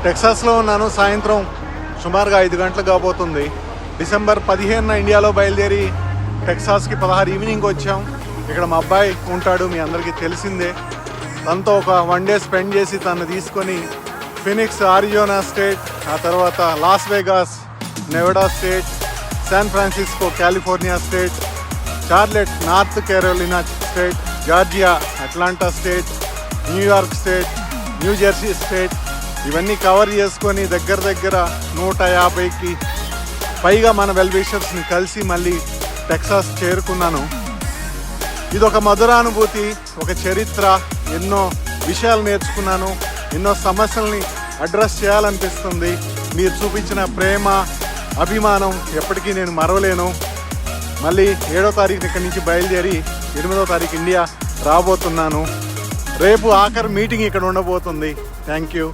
టెక్సాస్లో ఉన్నాను. సాయంత్రం సుమారుగా 5 గంటలు కాబోతుంది. డిసెంబర్ 15న ఇండియాలో బయలుదేరి టెక్సాస్కి 16 ఈవినింగ్ వచ్చాం. ఇక్కడ మా అబ్బాయి ఉంటాడు, మీ అందరికీ తెలిసిందే. తనతో ఒక 1 డే స్పెండ్ చేసి తను తీసుకొని ఫినిక్స్ ఆరిజోనా స్టేట్, ఆ తర్వాత Las Vegas నెవడా state, San Francisco California state, Charlotte north Carolina state, Georgia Atlanta state, New York state, new Jersey state, ఇవన్నీ కవర్ చేసుకొని దగ్గర 150కి పైగా మన వెల్ విషర్స్ని కలిసి మళ్ళీ టెక్సాస్ చేరుకున్నాను. ఇదొక మధురానుభూతి, ఒక చరిత్ర. ఎన్నో విషయాలు నేర్చుకున్నాను, ఎన్నో సమస్యల్ని అడ్రస్ చేయాలనిపిస్తుంది. మీరు చూపించిన ప్రేమ, అభిమానం ఎప్పటికీ నేను మరవలేను. మళ్ళీ 7వ తారీఖున ఇక్కడి నుంచి బయలుదేరి 8వ తారీఖు ఇండియా రాబోతున్నాను. రేపు ఆఖరి మీటింగ్ ఇక్కడ ఉండబోతుంది. Thank you.